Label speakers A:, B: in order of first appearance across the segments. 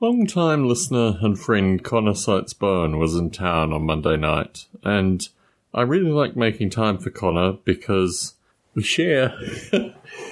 A: Long-time listener and friend Connor Seitz-Bowen was in town on Monday night, and I really like making time for Connor because we share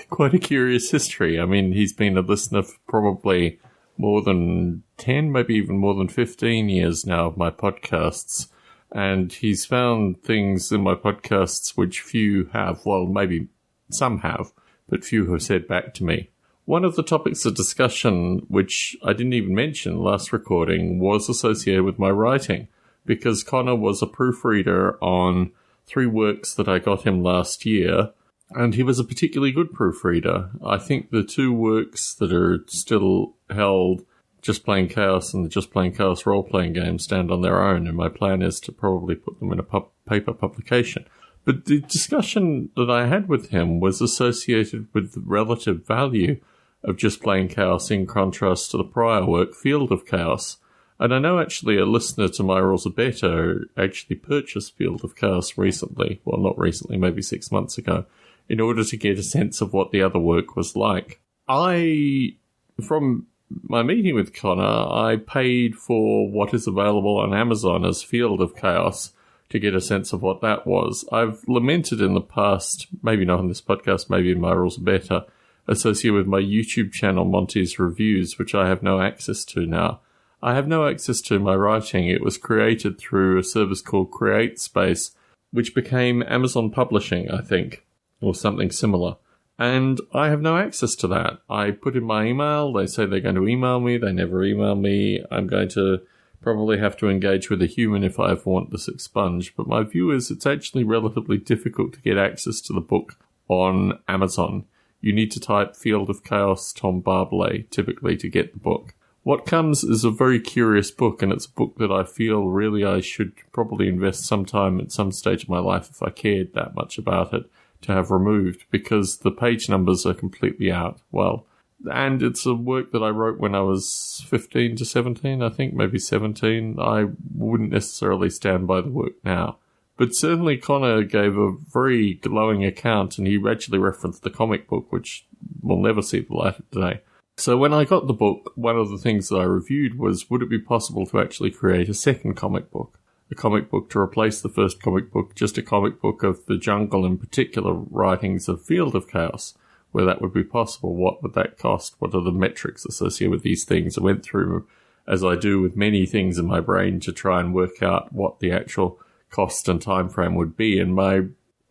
A: quite a curious history. I mean, he's been a listener for probably more than 10, maybe even more than 15 years now of my podcasts, and he's found things in my podcasts which few have, well, maybe some have, but few have said back to me. One of the topics of discussion, which I didn't even mention last recording, was associated with my writing, because Connor was a proofreader on 3 works that I got him last year, and he was a particularly good proofreader. I think the 2 works that are still held, Just Plain Chaos and the Just Plain Chaos role-playing game, stand on their own, and my plan is to probably put them in a paper publication. But the discussion that I had with him was associated with the relative value of Just Plain Chaos in contrast to the prior work, Field of Chaos. And I know actually a listener to My Rules Are Better actually purchased Field of Chaos recently, well, not recently, maybe 6 months ago, in order to get a sense of what the other work was like. From my meeting with Connor, I paid for what is available on Amazon as Field of Chaos to get a sense of what that was. I've lamented in the past, maybe not in this podcast, maybe in My Rules Are Better, associated with my YouTube channel, Monty's Reviews, which I have no access to now. I have no access to my writing. It was created through a service called CreateSpace, which became Amazon Publishing, I think, or something similar. And I have no access to that. I put in my email. They say they're going to email me. They never email me. I'm going to probably have to engage with a human if I ever want this expunged. But my view is it's actually relatively difficult to get access to the book on Amazon. You need to type Field of Chaos Tom Barbalet typically to get the book. What comes is a very curious book, and it's a book that I feel really I should probably invest some time at some stage of my life, if I cared that much about it, to have removed, because the page numbers are completely out. Well, and it's a work that I wrote when I was 15 to 17, I think, maybe 17. I wouldn't necessarily stand by the work now. But certainly Connor gave a very glowing account, and he actually referenced the comic book, which will never see the light of day. So when I got the book, one of the things that I reviewed was, would it be possible to actually create a second comic book? A comic book to replace the first comic book, just a comic book of the Jungle, in particular writings of Field of Chaos, where that would be possible. What would that cost? What are the metrics associated with these things? I went through, as I do with many things in my brain, to try and work out what the actual cost and time frame would be, and my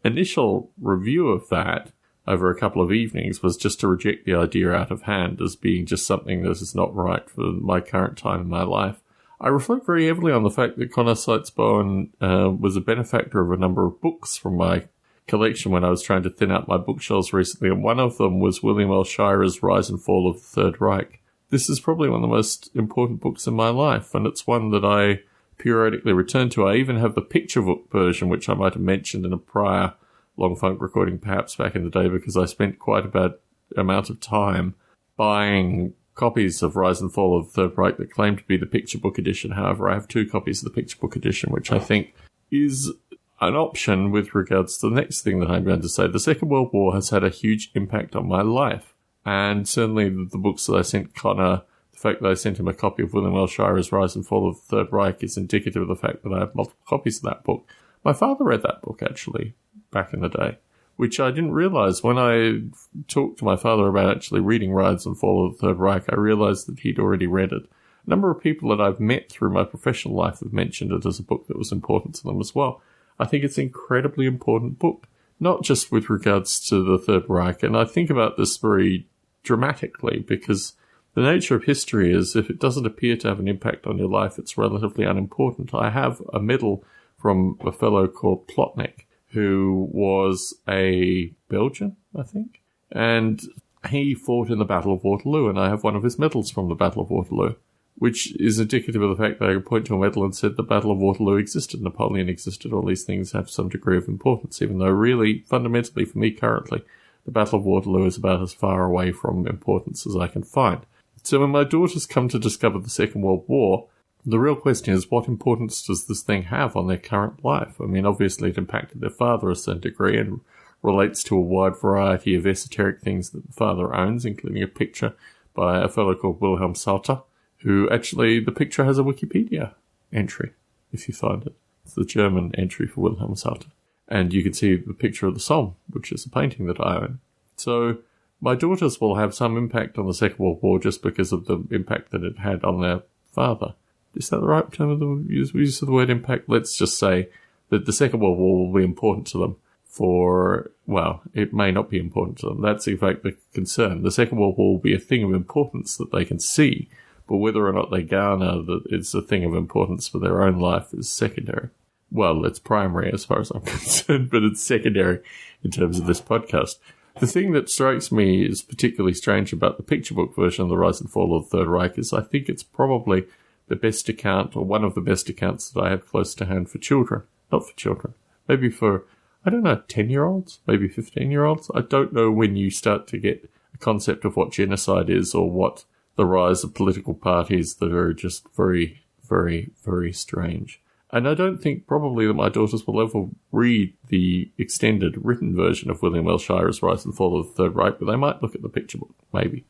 A: initial review of that over a couple of evenings was just to reject the idea out of hand as being just something that is not right for my current time in my life. I reflect very heavily on the fact that Connor Seitz-Bowen was a benefactor of a number of books from my collection when I was trying to thin out my bookshelves recently, and one of them was William L. Shirer's Rise and Fall of the Third Reich. This is probably one of the most important books in my life, and it's one that I periodically return to. I even have the picture book version, which I might have mentioned in a prior Long Funk recording perhaps back in the day, because I spent quite a bad amount of time buying copies of Rise and Fall of the Third Reich that claim to be the picture book edition. However, I have 2 copies of the picture book edition, which I think is an option with regards to the next thing that I'm going to say. The Second World War has had a huge impact on my life, and certainly the books that I sent Connor, the fact that I sent him a copy of William L. Shirer's Rise and Fall of the Third Reich is indicative of the fact that I have multiple copies of that book. My father read that book, actually, back in the day, which I didn't realize. When I talked to my father about actually reading Rise and Fall of the Third Reich, I realized that he'd already read it. A number of people that I've met through my professional life have mentioned it as a book that was important to them as well. I think it's an incredibly important book, not just with regards to the Third Reich. And I think about this very dramatically, because the nature of history is, if it doesn't appear to have an impact on your life, it's relatively unimportant. I have a medal from a fellow called Plotnik, who was a Belgian, I think, and he fought in the Battle of Waterloo, and I have one of his medals from the Battle of Waterloo, which is indicative of the fact that I could point to a medal and said the Battle of Waterloo existed, Napoleon existed, all these things have some degree of importance, even though really, fundamentally for me currently, the Battle of Waterloo is about as far away from importance as I can find. So when my daughters come to discover the Second World War, the real question is, what importance does this thing have on their current life? I mean, obviously it impacted their father to a certain degree and relates to a wide variety of esoteric things that the father owns, including a picture by a fellow called Wilhelm Salter, who actually, the picture has a Wikipedia entry, if you find it. It's the German entry for Wilhelm Salter. And you can see the picture of the Somme, which is a painting that I own. So my daughters will have some impact on the Second World War just because of the impact that it had on their father. Is that the right term of the use of the word impact? Let's just say that the Second World War will be important to them it may not be important to them. That's in fact the concern. The Second World War will be a thing of importance that they can see, but whether or not they garner that it's a thing of importance for their own life is secondary. Well, it's primary as far as I'm concerned, but it's secondary in terms of this podcast. The thing that strikes me as particularly strange about the picture book version of The Rise and Fall of the Third Reich is I think it's probably the best account, or one of the best accounts that I have close to hand for children. Not for children. Maybe for, 10-year-olds, maybe 15-year-olds. I don't know when you start to get a concept of what genocide is or what the rise of political parties that are just very, very, very strange. And I don't think probably that my daughters will ever read the extended written version of William L. Shirer's Rise and Fall of the Third Reich, but they might look at the picture book, maybe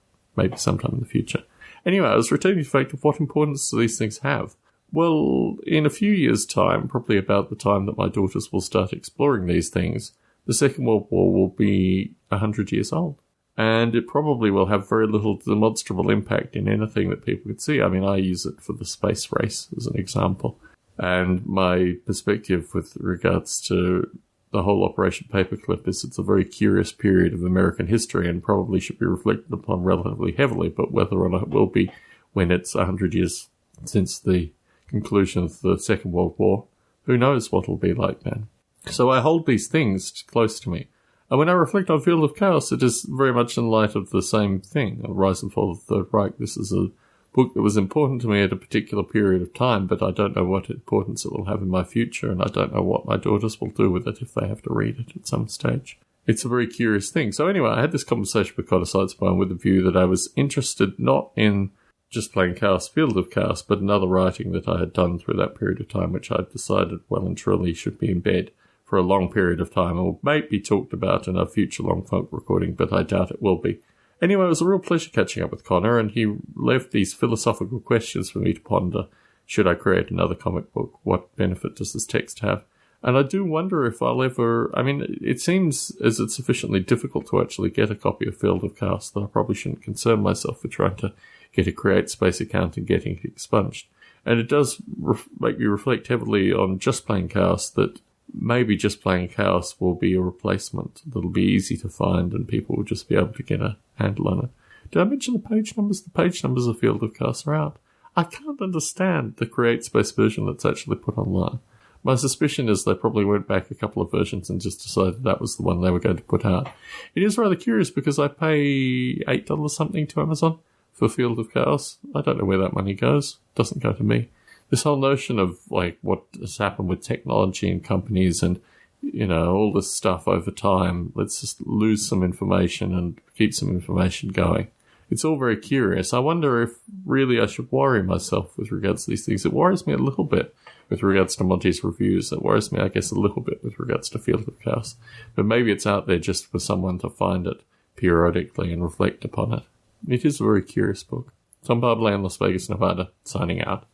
A: sometime in the future. Anyway, I was returning to the fact of what importance do these things have. Well, in a few years' time, probably about the time that my daughters will start exploring these things, the Second World War will be 100 years old. And it probably will have very little demonstrable impact in anything that people could see. I mean, I use it for the space race as an example. And my perspective with regards to the whole Operation Paperclip is it's a very curious period of American history and probably should be reflected upon relatively heavily, but whether or not it will be when it's 100 years since the conclusion of the Second World War, who knows what it'll be like then. So I hold these things close to me. And when I reflect on Field of Chaos, it is very much in light of the same thing, The Rise and Fall of the Third Reich. This is a book that was important to me at a particular period of time, but I don't know what importance it will have in my future, and I don't know what my daughters will do with it if they have to read it at some stage. It's a very curious thing. So anyway, I had this conversation with Codicil Spine with the view that I was interested not in just playing Chaos, Field of Chaos, but another writing that I had done through that period of time, which I'd decided well and truly should be in bed for a long period of time, or may be talked about in a future Long Folk recording, but I doubt it will be. Anyway, it was a real pleasure catching up with Connor, and he left these philosophical questions for me to ponder. Should I create another comic book? What benefit does this text have? And I do wonder if I'll ever... it seems as it's sufficiently difficult to actually get a copy of Field of Chaos that I probably shouldn't concern myself with trying to get a Create Space account and getting it expunged. And it does make me reflect heavily on just playing Chaos, that maybe just playing Chaos will be a replacement that'll be easy to find and people will just be able to get a handle on it. Did I mention the page numbers? The page numbers of Field of Chaos are out. I can't understand the Create Space version that's actually put online. My suspicion is they probably went back a couple of versions and just decided that was the one they were going to put out. It is rather curious because I pay $8 something to Amazon for Field of Chaos. I don't know where that money goes. It doesn't go to me. This whole notion of like what has happened with technology and companies and, all this stuff over time, let's just lose some information and keep some information going. It's all very curious. I wonder if really I should worry myself with regards to these things. It worries me a little bit with regards to Monty's reviews. It worries me, I guess, a little bit with regards to Field of Chaos. But maybe it's out there just for someone to find it periodically and reflect upon it. It is a very curious book. Tom Barbalet in Las Vegas, Nevada, signing out.